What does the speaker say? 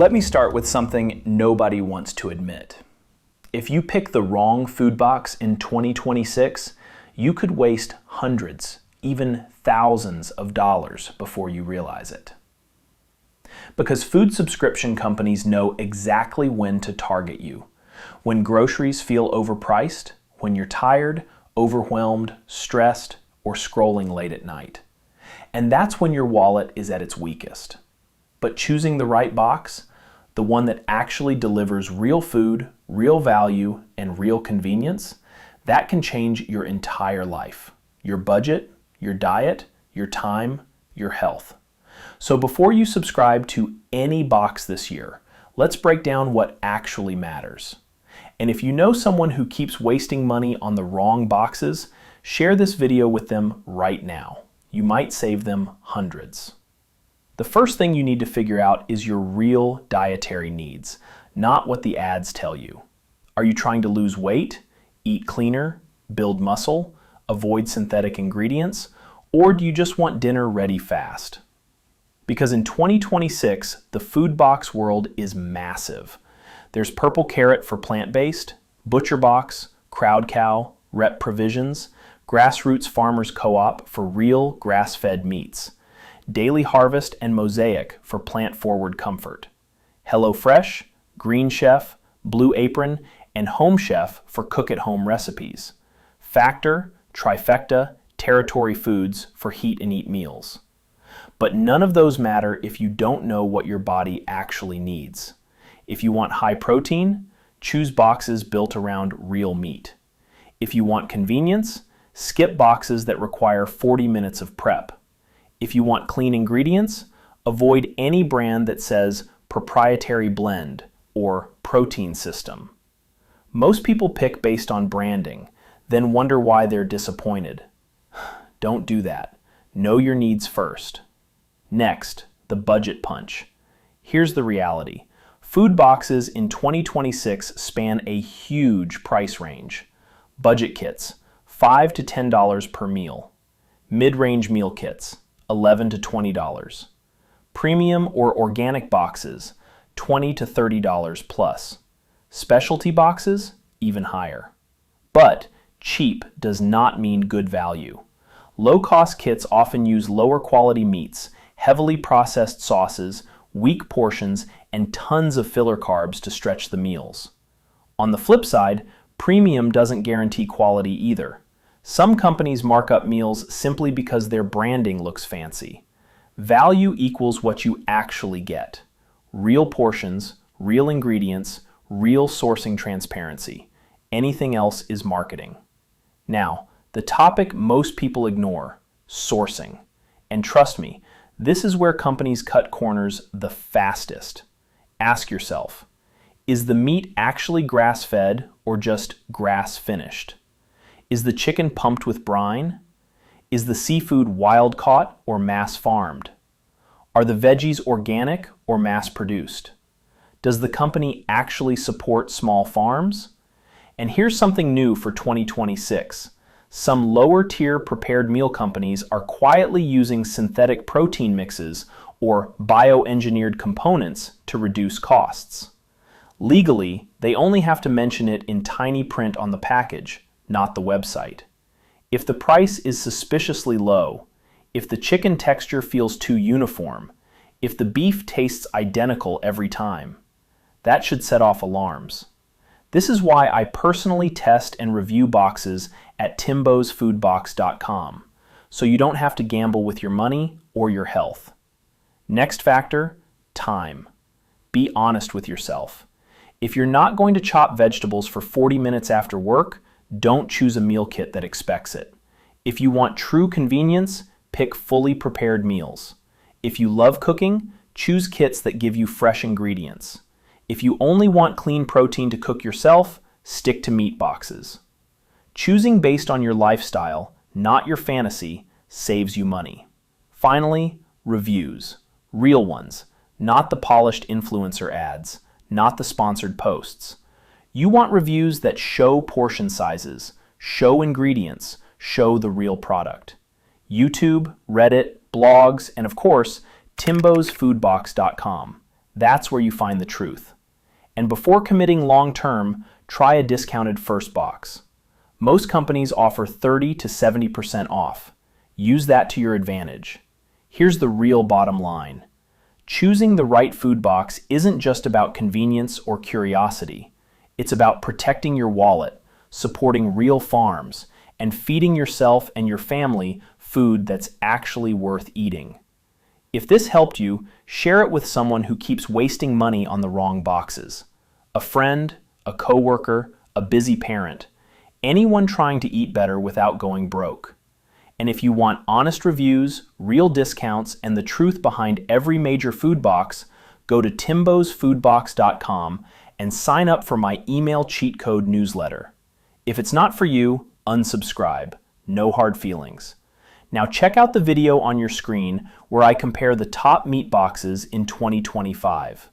Let me start with something nobody wants to admit. If you pick the wrong food box in 2026, you could waste hundreds, even thousands of dollars before you realize it. Because food subscription companies know exactly when to target you. When groceries feel overpriced, when you're tired, overwhelmed, stressed, or scrolling late at night. And that's when your wallet is at its weakest. But choosing the right box, the one that actually delivers real food, real value, and real convenience, that can change your entire life. Your budget, your diet, your time, your health. So before you subscribe to any box this year, let's break down what actually matters. And if you know someone who keeps wasting money on the wrong boxes, share this video with them right now. You might save them hundreds. The first thing you need to figure out is your real dietary needs, not what the ads tell you. Are you trying to lose weight, eat cleaner, build muscle, avoid synthetic ingredients, or do you just want dinner ready fast? Because in 2026, the food box world is massive. There's Purple Carrot for plant-based, Butcher Box, Crowd Cow, Rep Provisions, Grassroots Farmers Co-op for real grass-fed meats, Daily Harvest and Mosaic for plant-forward comfort, HelloFresh, Green Chef, Blue Apron, and Home Chef for cook-at-home recipes, Factor, Trifecta, Territory Foods for heat and eat meals. But none of those matter if you don't know what your body actually needs. If you want high protein, choose boxes built around real meat. If you want convenience, skip boxes that require 40 minutes of prep. If you want clean ingredients, avoid any brand that says proprietary blend or protein system. Most people pick based on branding, then wonder why they're disappointed. Don't do that. Know your needs first. Next, the budget punch. Here's the reality. Food boxes in 2026 span a huge price range. Budget kits, $5 to $10 per meal. Mid-range meal kits, $11 to $20. Premium or organic boxes, $20 to $30 plus. Specialty boxes, even higher. But cheap does not mean good value. Low-cost kits often use lower quality meats, heavily processed sauces, weak portions, and tons of filler carbs to stretch the meals. On the flip side, premium doesn't guarantee quality either. Some companies mark up meals simply because their branding looks fancy. Value equals what you actually get. Real portions, real ingredients, real sourcing transparency. Anything else is marketing. Now, the topic most people ignore, sourcing. And trust me, this is where companies cut corners the fastest. Ask yourself, is the meat actually grass-fed or just grass-finished? Is the chicken pumped with brine? Is the seafood wild-caught or mass-farmed? Are the veggies organic or mass-produced? Does the company actually support small farms? And here's something new for 2026. Some lower-tier prepared meal companies are quietly using synthetic protein mixes or bioengineered components to reduce costs. Legally, they only have to mention it in tiny print on the package, not the website. If the price is suspiciously low, if the chicken texture feels too uniform, if the beef tastes identical every time, that should set off alarms. This is why I personally test and review boxes at timbosfoodbox.com, so you don't have to gamble with your money or your health. Next factor, time. Be honest with yourself. If you're not going to chop vegetables for 40 minutes after work, don't choose a meal kit that expects it. If you want true convenience, pick fully prepared meals. If you love cooking, choose kits that give you fresh ingredients. If you only want clean protein to cook yourself, stick to meat boxes. Choosing based on your lifestyle, not your fantasy, saves you money. Finally, reviews. Real ones, not the polished influencer ads, not the sponsored posts. You want reviews that show portion sizes, show ingredients, show the real product. YouTube, Reddit, blogs, and of course, timbosfoodbox.com. That's where you find the truth. And before committing long-term, try a discounted first box. Most companies offer 30 to 70% off. Use that to your advantage. Here's the real bottom line. Choosing the right food box isn't just about convenience or curiosity. It's about protecting your wallet, supporting real farms, and feeding yourself and your family food that's actually worth eating. If this helped you, share it with someone who keeps wasting money on the wrong boxes. A friend, a coworker, a busy parent, anyone trying to eat better without going broke. And if you want honest reviews, real discounts, and the truth behind every major food box, go to timbosfoodbox.com and sign up for my email cheat code newsletter. If it's not for you, unsubscribe. No hard feelings. Now check out the video on your screen where I compare the top meat boxes in 2025.